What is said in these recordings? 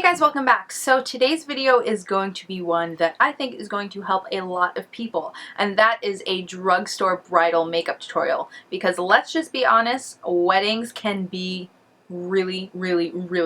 Guys, welcome back. So today's video is going to be one that I think is going to help a lot of people, and that is a drugstore bridal makeup tutorial, because let's just be honest, weddings can be really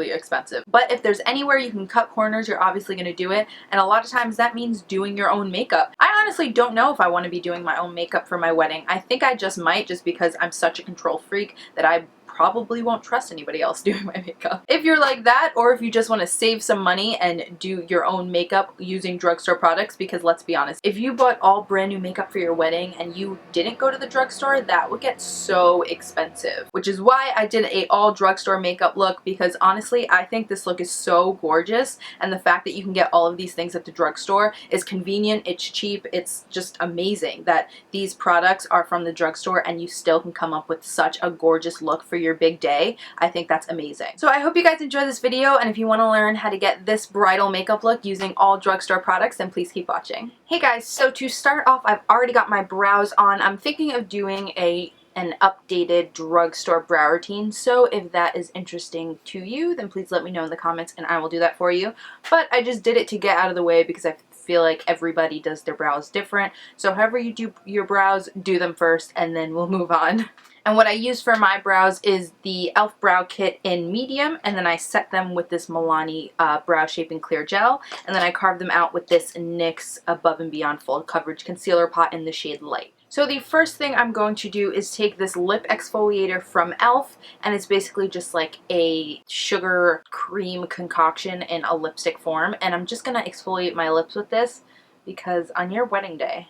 expensive. But if there's anywhere you can cut corners, you're obviously going to do it, and a lot of times that means doing your own makeup. I honestly don't know if I want to be doing my own makeup for my wedding. I think I just might, just because I'm such a control freak that I probably won't trust anybody else doing my makeup. If you're like that, or if you just want to save some money and do your own makeup using drugstore products, because let's be honest, if you bought all brand new makeup for your wedding and you didn't go to the drugstore, that would get so expensive. Which is why I did a all drugstore makeup look, because honestly, I think this look is so gorgeous, and the fact that you can get all of these things at the drugstore is convenient, it's cheap, it's just amazing that these products are from the drugstore and you still can come up with such a gorgeous look for your big day. I think that's amazing. So I hope you guys enjoy this video, and if you want to learn how to get this bridal makeup look using all drugstore products, then please keep watching. Hey guys, so to start off, I've already got my brows on. I'm thinking of doing an updated drugstore brow routine, so if that is interesting to you, then please let me know in the comments and I will do that for you. But I just did it to get out of the way because I feel like everybody does their brows different. So however you do your brows, do them first and then we'll move on. And what I use for my brows is the e.l.f. Brow Kit in medium, and then I set them with this Milani Brow Shaping Clear Gel, and then I carve them out with this NYX Above and Beyond Full Coverage Concealer Pot in the shade Light. So the first thing I'm going to do is take this lip exfoliator from e.l.f., and it's basically just like a sugar cream concoction in a lipstick form, and I'm just going to exfoliate my lips with this, because on your wedding day,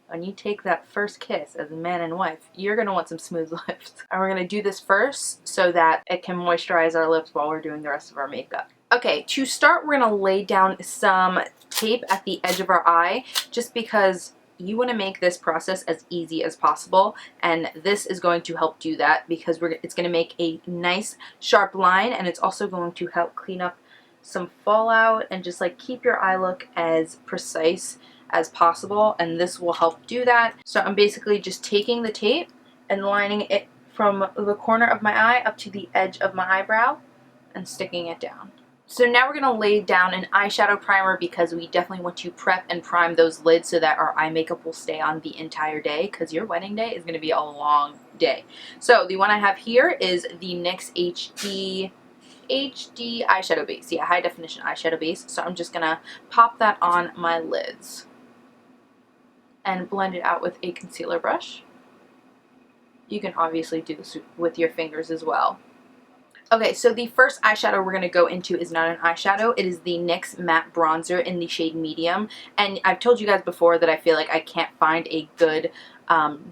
when you take that first kiss as a man and wife, you're going to want some smooth lips. And we're going to do this first so that it can moisturize our lips while we're doing the rest of our makeup. Okay, to start, we're going to lay down some tape at the edge of our eye, just because you want to make this process as easy as possible, and this is going to help do that, because it's going to make a nice sharp line, and it's also going to help clean up some fallout and just like keep your eye look as precise as possible, and this will help do that. So I'm basically just taking the tape and lining it from the corner of my eye up to the edge of my eyebrow and sticking it down. So now we're going to lay down an eyeshadow primer, because we definitely want to prep and prime those lids so that our eye makeup will stay on the entire day, because your wedding day is going to be a long day. So the one I have here is the NYX HD eyeshadow base. Yeah, high definition eyeshadow base. So I'm just going to pop that on my lids and blend it out with a concealer brush. You can obviously do this with your fingers as well. Okay, so the first eyeshadow we're going to go into is not an eyeshadow. It is the NYX Matte Bronzer in the shade Medium. And I've told you guys before that I feel like I can't find a good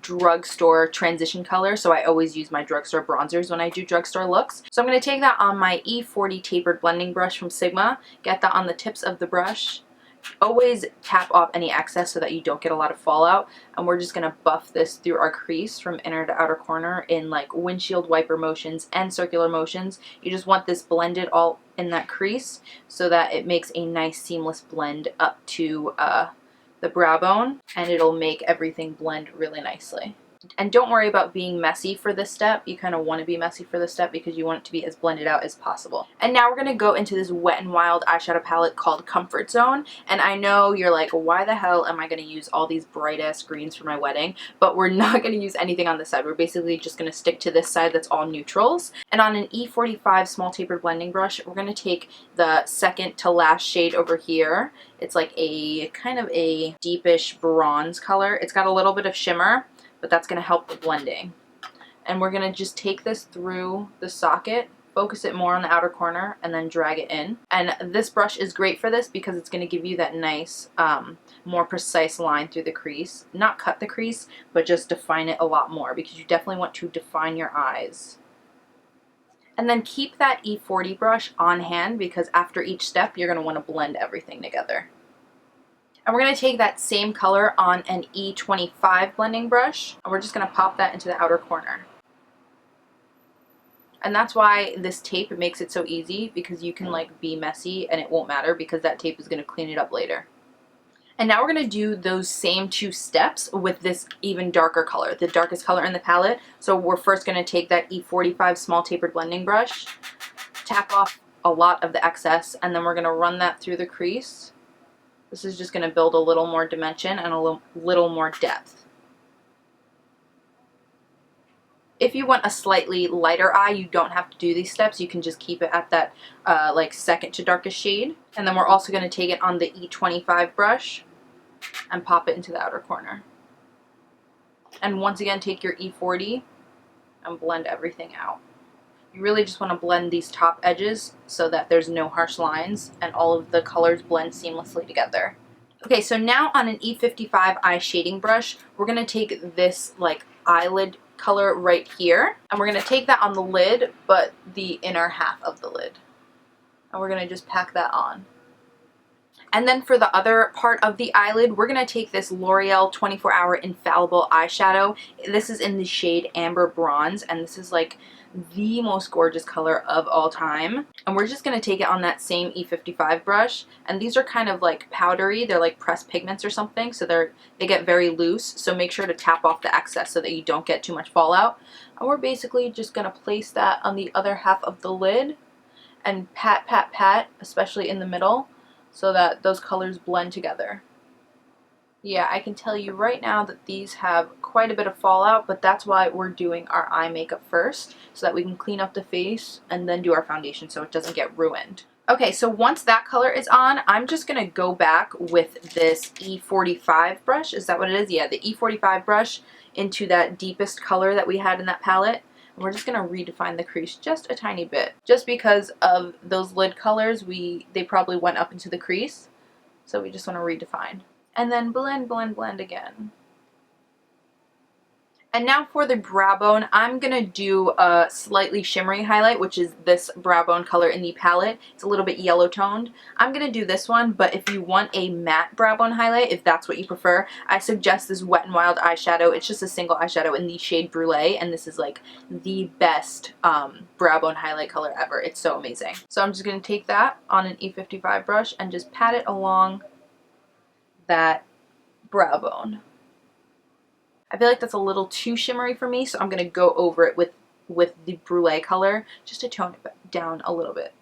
drugstore transition color, so I always use my drugstore bronzers when I do drugstore looks. So I'm going to take that on my E40 tapered blending brush from Sigma, get that on the tips of the brush. Always tap off any excess so that you don't get a lot of fallout, and we're just going to buff this through our crease from inner to outer corner in like windshield wiper motions and circular motions. You just want this blended all in that crease so that it makes a nice seamless blend up to the brow bone, and it'll make everything blend really nicely. And don't worry about being messy for this step. You kind of want to be messy for this step because you want it to be as blended out as possible. And now we're going to go into this Wet n Wild eyeshadow palette called Comfort Zone. And I know you're like, why the hell am I going to use all these bright ass greens for my wedding? But we're not going to use anything on this side. We're basically just going to stick to this side that's all neutrals. And on an E45 small tapered blending brush, we're going to take the second to last shade over here. It's like a kind of a deepish bronze color. It's got a little bit of shimmer, but that's going to help the blending. And we're going to just take this through the socket, focus it more on the outer corner, and then drag it in. And this brush is great for this because it's going to give you that nice, more precise line through the crease. Not cut the crease, but just define it a lot more, because you definitely want to define your eyes. And then keep that E40 brush on hand, because after each step, you're going to want to blend everything together. And we're going to take that same color on an E25 blending brush, and we're just going to pop that into the outer corner. And that's why this tape makes it so easy, because you can like be messy and it won't matter, because that tape is going to clean it up later. And now we're going to do those same two steps with this even darker color, the darkest color in the palette. So we're first going to take that E45 small tapered blending brush, tap off a lot of the excess, and then we're going to run that through the crease. This is just going to build a little more dimension and a little more depth. If you want a slightly lighter eye, you don't have to do these steps. You can just keep it at that like second to darkest shade. And then we're also going to take it on the E25 brush and pop it into the outer corner. And once again, take your E40 and blend everything out. You really just want to blend these top edges so that there's no harsh lines and all of the colors blend seamlessly together. Okay, so now on an E55 eye shading brush, we're going to take this like eyelid color right here, and we're going to take that on the lid, but the inner half of the lid. And we're going to just pack that on. And then for the other part of the eyelid, we're going to take this L'Oreal 24-Hour Infallible eyeshadow. This is in the shade Amber Bronze, and this is like the most gorgeous color of all time. And we're just going to take it on that same E55 brush. And these are kind of like powdery. They're like pressed pigments or something, so they get very loose. So make sure to tap off the excess so that you don't get too much fallout. And we're basically just going to place that on the other half of the lid and pat, pat, pat, especially in the middle, so that those colors blend together. Yeah, I can tell you right now that these have quite a bit of fallout, but that's why we're doing our eye makeup first, so that we can clean up the face and then do our foundation so it doesn't get ruined. Okay, so once that color is on, I'm just going to go back with this E45 brush. Is that what it is? Yeah, the E45 brush into that deepest color that we had in that palette. And we're just going to redefine the crease just a tiny bit. Just because of those lid colors, they probably went up into the crease. So we just want to redefine. And then blend, blend, blend again. And now for the brow bone, I'm going to do a slightly shimmery highlight, which is this brow bone color in the palette. It's a little bit yellow toned. I'm going to do this one, but if you want a matte brow bone highlight, if that's what you prefer, I suggest this Wet n Wild eyeshadow. It's just a single eyeshadow in the shade Brulee, and this is like the best brow bone highlight color ever. It's so amazing. So I'm just going to take that on an E55 brush and just pat it along that brow bone. I feel like that's a little too shimmery for me, so I'm going to go over it with the Brulee color just to tone it down a little bit.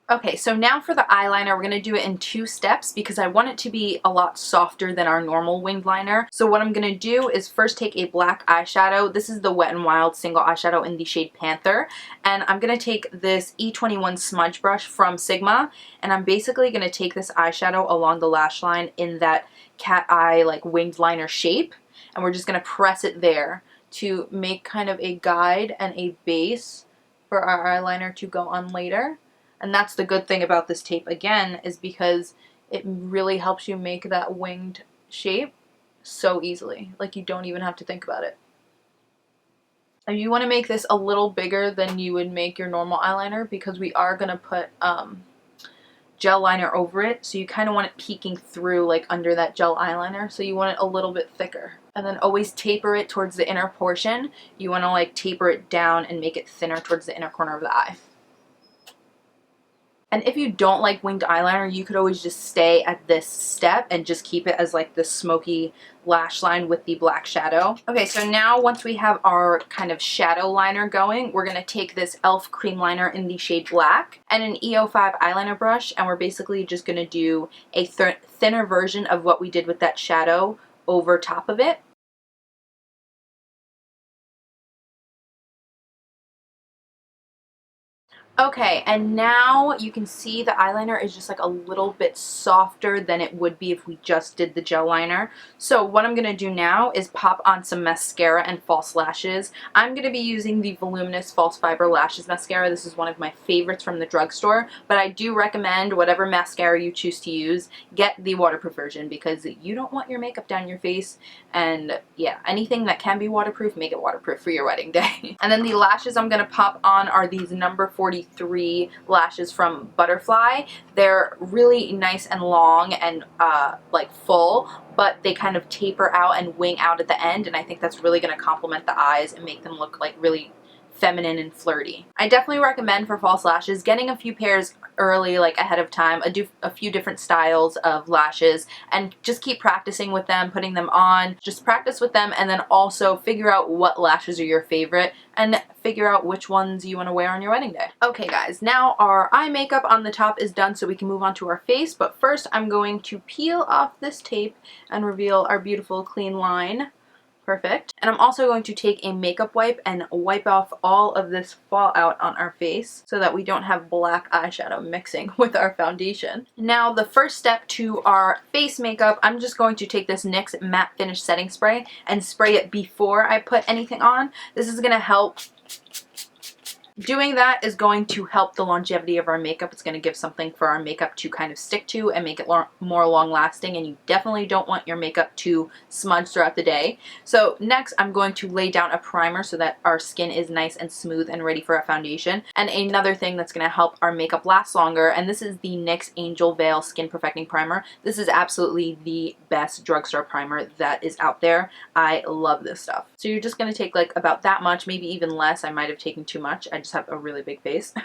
Okay, so now for the eyeliner, we're going to do it in 2 steps because I want it to be a lot softer than our normal winged liner. So what I'm going to do is first take a black eyeshadow. This is the Wet n Wild single eyeshadow in the shade Panther. And I'm going to take this E21 smudge brush from Sigma. And I'm basically going to take this eyeshadow along the lash line in that cat eye like winged liner shape. And we're just going to press it there to make kind of a guide and a base for our eyeliner to go on later. And that's the good thing about this tape, again, is because it really helps you make that winged shape so easily. Like, you don't even have to think about it. And you want to make this a little bigger than you would make your normal eyeliner because we are going to put gel liner over it. So you kind of want it peeking through, like, under that gel eyeliner. So you want it a little bit thicker. And then always taper it towards the inner portion. You want to, like, taper it down and make it thinner towards the inner corner of the eye. And if you don't like winged eyeliner, you could always just stay at this step and just keep it as like the smoky lash line with the black shadow. Okay, so now once we have our kind of shadow liner going, we're going to take this e.l.f. cream liner in the shade black and an E05 eyeliner brush, and we're basically just going to do a thinner version of what we did with that shadow over top of it. Okay, and now you can see the eyeliner is just like a little bit softer than it would be if we just did the gel liner. So what I'm going to do now is pop on some mascara and false lashes. I'm going to be using the Voluminous False Fiber Lashes Mascara. This is one of my favorites from the drugstore, but I do recommend whatever mascara you choose to use, get the waterproof version because you don't want your makeup down your face, and yeah, anything that can be waterproof, make it waterproof for your wedding day. And then the lashes I'm going to pop on are these number 43 lashes from Butterfly. They're really nice and long and like full, but they kind of taper out and wing out at the end, and I think that's really going to complement the eyes and make them look like really feminine and flirty. I definitely recommend for false lashes getting a few pairs early, like ahead of time, a few different styles of lashes, and just keep practicing with them, putting them on. Just practice with them, and then also figure out what lashes are your favorite and figure out which ones you want to wear on your wedding day. Okay guys, now our eye makeup on the top is done, so we can move on to our face, but first I'm going to peel off this tape and reveal our beautiful clean line. Perfect. And I'm also going to take a makeup wipe and wipe off all of this fallout on our face so that we don't have black eyeshadow mixing with our foundation. Now the first step to our face makeup, I'm just going to take this NYX Matte Finish Setting Spray and spray it before I put anything on. This is going to help. Doing that is going to help the longevity of our makeup. It's going to give something for our makeup to kind of stick to and make it more long lasting, and you definitely don't want your makeup to smudge throughout the day. So next I'm going to lay down a primer so that our skin is nice and smooth and ready for our foundation. And another thing that's going to help our makeup last longer, and this is the NYX Angel Veil Skin Perfecting Primer. This is absolutely the best drugstore primer that is out there. I love this stuff. So you're just going to take like about that much, maybe even less. I might have taken too much. I just have a really big face.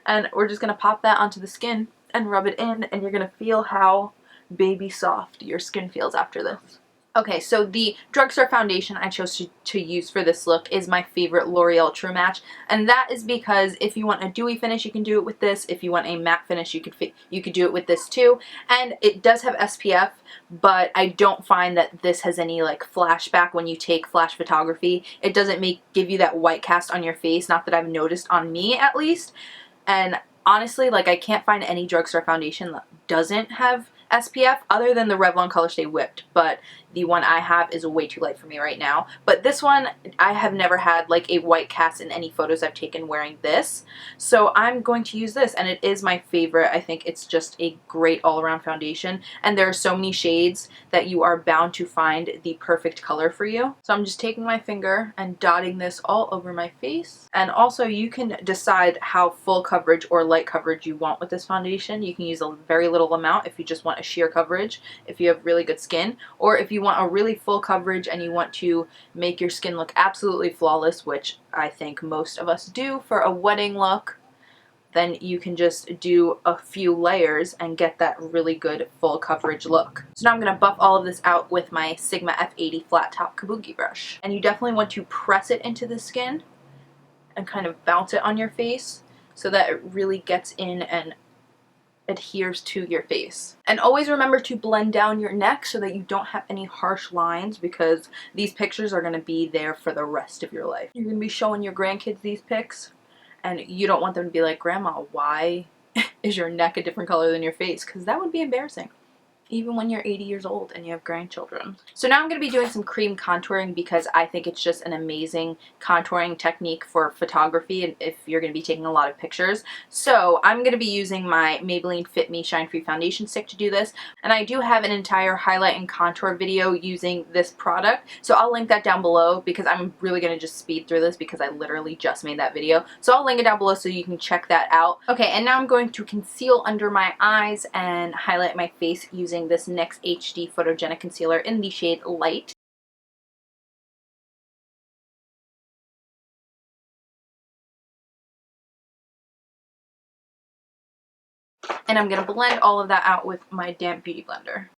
And we're just going to pop that onto the skin and rub it in, and you're going to feel how baby soft your skin feels after this. Okay, so the drugstore foundation I chose to use for this look is my favorite L'Oreal True Match, and that is because if you want a dewy finish, you can do it with this. If you want a matte finish, you could do it with this too. And it does have SPF, but I don't find that this has any like flashback when you take flash photography. It doesn't give you that white cast on your face, not that I've noticed on me at least. And honestly, like, I can't find any drugstore foundation that doesn't have SPF other than the Revlon Color Stay Whipped, but the one I have is way too light for me right now. But this one, I have never had like a white cast in any photos I've taken wearing this, so I'm going to use this, and it is my favorite. I think it's just a great all-around foundation, and there are so many shades that you are bound to find the perfect color for you. So I'm just taking my finger and dotting this all over my face. And also you can decide how full coverage or light coverage you want with this foundation. You can use a very little amount if you just want a sheer coverage, if you have really good skin, or if you want a really full coverage and you want to make your skin look absolutely flawless, which I think most of us do for a wedding look, then you can just do a few layers and get that really good full coverage look. So now I'm going to buff all of this out with my Sigma F80 flat top kabuki brush. And you definitely want to press it into the skin and kind of bounce it on your face so that it really gets in and adheres to your face. And always remember to blend down your neck so that you don't have any harsh lines, because these pictures are going to be there for the rest of your life. You're going to be showing your grandkids these pics, and you don't want them to be like, "Grandma, why is your neck a different color than your face?" Because that would be embarrassing, even when you're 80 years old and you have grandchildren. So now I'm going to be doing some cream contouring because I think it's just an amazing contouring technique for photography and if you're going to be taking a lot of pictures. So I'm going to be using my Maybelline Fit Me Shine Free Foundation Stick to do this. And I do have an entire highlight and contour video using this product. So I'll link that down below because I'm really going to just speed through this because I literally just made that video. So I'll link it down below so you can check that out. Okay, and now I'm going to conceal under my eyes and highlight my face using this NYX HD Photogenic Concealer in the shade Light. And I'm going to blend all of that out with my damp beauty blender.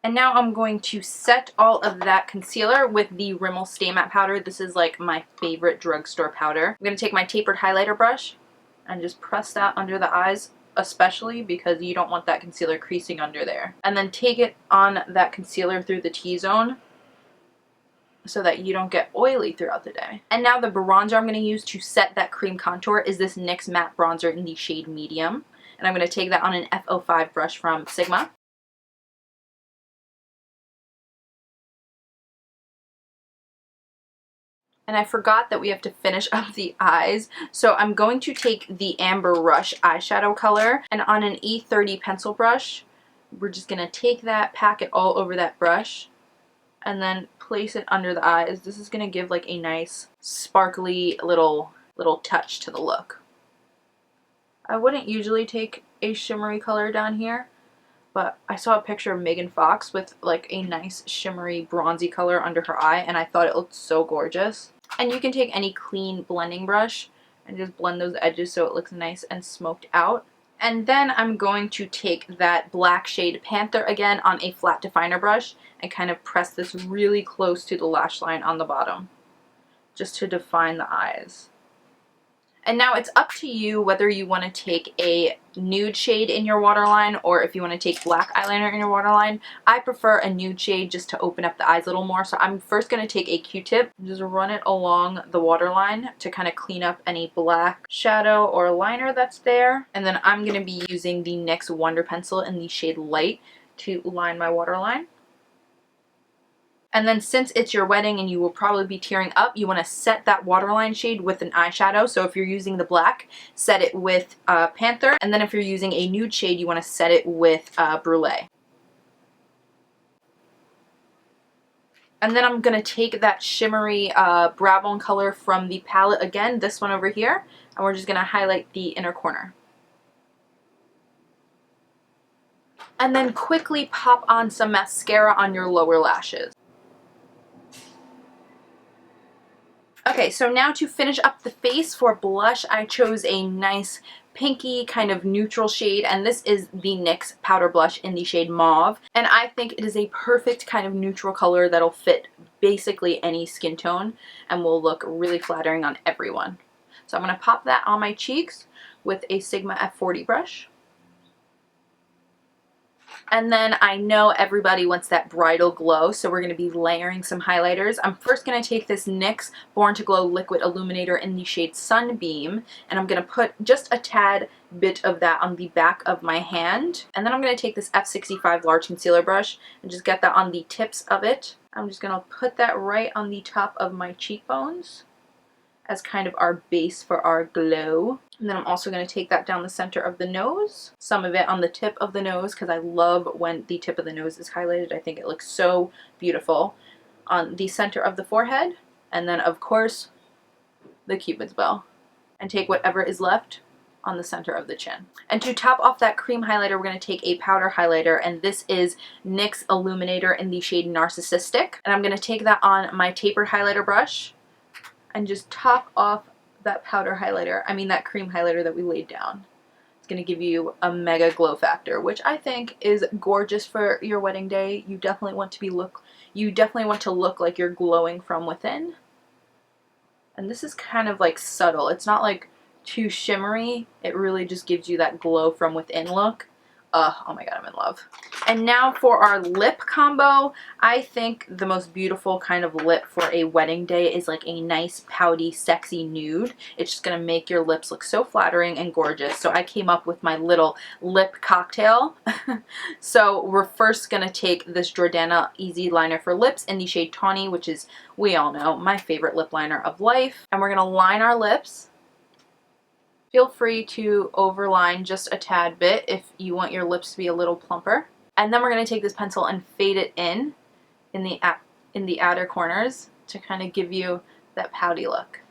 And now I'm going to set all of that concealer with the Rimmel Stay Matte powder. This is like my favorite drugstore powder. I'm going to take my tapered highlighter brush and just press that under the eyes, especially because you don't want that concealer creasing under there. And then take it on that concealer through the T-zone so that you don't get oily throughout the day. And now the bronzer I'm going to use to set that cream contour is this NYX Matte Bronzer in the shade Medium. And I'm going to take that on an F05 brush from Sigma. And I forgot that we have to finish up the eyes. So I'm going to take the Amber Rush eyeshadow color, and on an E30 pencil brush, we're just going to take that, pack it all over that brush, and then place it under the eyes. This is going to give like a nice sparkly little touch to the look. I wouldn't usually take a shimmery color down here, but I saw a picture of Megan Fox with like a nice shimmery bronzy color under her eye, and I thought it looked so gorgeous. And you can take any clean blending brush and just blend those edges so it looks nice and smoked out. And then I'm going to take that black shade Panther again on a flat definer brush and kind of press this really close to the lash line on the bottom, just to define the eyes. And now it's up to you whether you want to take a nude shade in your waterline or if you want to take black eyeliner in your waterline. I prefer a nude shade just to open up the eyes a little more. So I'm first going to take a Q-tip and just run it along the waterline to kind of clean up any black shadow or liner that's there. And then I'm going to be using the NYX Wonder Pencil in the shade Light to line my waterline. And then since it's your wedding and you will probably be tearing up, you want to set that waterline shade with an eyeshadow. So if you're using the black, set it with Panther. And then if you're using a nude shade, you want to set it with Brulee. And then I'm going to take that shimmery brow bone color from the palette again, this one over here, and we're just going to highlight the inner corner. And then quickly pop on some mascara on your lower lashes. Okay, so now to finish up the face for blush, I chose a nice pinky kind of neutral shade, and this is the NYX powder blush in the shade Mauve. And I think it is a perfect kind of neutral color that'll fit basically any skin tone and will look really flattering on everyone. So I'm going to pop that on my cheeks with a Sigma F40 brush. And then I know everybody wants that bridal glow, so we're going to be layering some highlighters. I'm first going to take this NYX Born to Glow Liquid Illuminator in the shade Sunbeam, and I'm going to put just a tad bit of that on the back of my hand. And then I'm going to take this F65 Large Concealer Brush and just get that on the tips of it. I'm just going to put that right on the top of my cheekbones as kind of our base for our glow. And then I'm also going to take that down the center of the nose, some of it on the tip of the nose, because I love when the tip of the nose is highlighted. I think it looks so beautiful. On the center of the forehead, and then of course the Cupid's bow. And take whatever is left on the center of the chin. And to top off that cream highlighter, we're going to take a powder highlighter, and this is NYX Illuminator in the shade Narcissistic. And I'm going to take that on my tapered highlighter brush and just top off that powder highlighter, that cream highlighter that we laid down. It's going to give you a mega glow factor, which I think is gorgeous for your wedding day. You definitely want to look like you're glowing from within. And this is kind of like subtle. It's not like too shimmery. It really just gives you that glow from within look. Oh my god, I'm in love. And now for our lip combo, I think the most beautiful kind of lip for a wedding day is like a nice pouty sexy nude. It's just going to make your lips look so flattering and gorgeous. So I came up with my little lip cocktail. So we're first going to take this Jordana Easy Liner for Lips in the shade Tawny, which is, we all know, my favorite lip liner of life. And we're going to line our lips. Feel free to overline just a tad bit if you want your lips to be a little plumper. And then we're going to take this pencil and fade it in the outer corners to kind of give you that pouty look.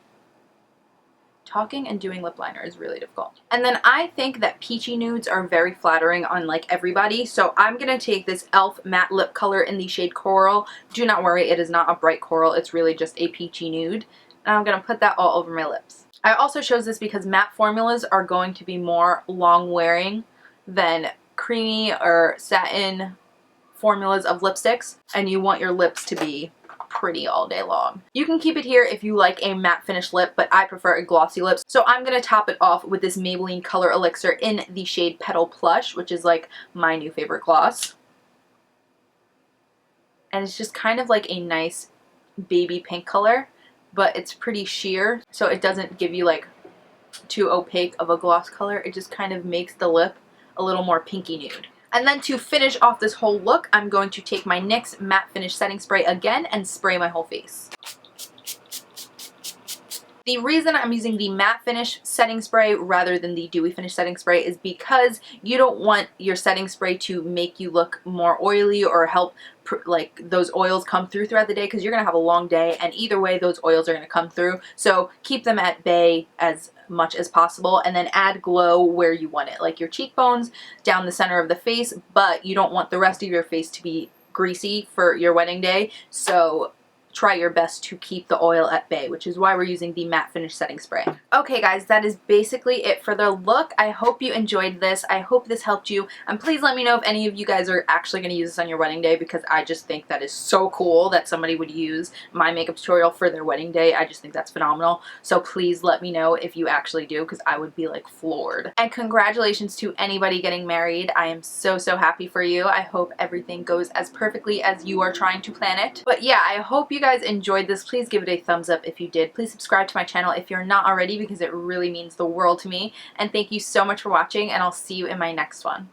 Talking and doing lip liner is really difficult. And then I think that peachy nudes are very flattering on like everybody. So I'm going to take this e.l.f. matte lip color in the shade Coral. Do not worry, it is not a bright coral. It's really just a peachy nude. And I'm going to put that all over my lips. I also chose this because matte formulas are going to be more long wearing than creamy or satin formulas of lipsticks, and you want your lips to be pretty all day long. You can keep it here if you like a matte finish lip, but I prefer a glossy lip. So I'm going to top it off with this Maybelline Color Elixir in the shade Petal Plush, which is like my new favorite gloss. And it's just kind of like a nice baby pink color, but it's pretty sheer, so it doesn't give you like too opaque of a gloss color. It just kind of makes the lip a little more pinky nude. And then to finish off this whole look, I'm going to take my NYX Matte Finish Setting Spray again and spray my whole face. The reason I'm using the matte finish setting spray rather than the dewy finish setting spray is because you don't want your setting spray to make you look more oily or help like those oils come through throughout the day, because you're gonna have a long day and either way those oils are gonna come through. So keep them at bay as much as possible, and then add glow where you want it, like your cheekbones, down the center of the face, but you don't want the rest of your face to be greasy for your wedding day. So try your best to keep the oil at bay, which is why we're using the matte finish setting spray. Okay guys, that is basically it for the look. I hope you enjoyed this. I hope this helped you, and please let me know if any of you guys are actually going to use this on your wedding day, because I just think that is so cool that somebody would use my makeup tutorial for their wedding day. I just think that's phenomenal. So please let me know if you actually do, because I would be like floored. And congratulations to anybody getting married. I am so happy for you. I hope everything goes as perfectly as you are trying to plan it. But yeah, I hope you guys enjoyed this. Please give it a thumbs up if you did. Please subscribe to my channel if you're not already, because it really means the world to me. And thank you so much for watching, and I'll see you in my next one.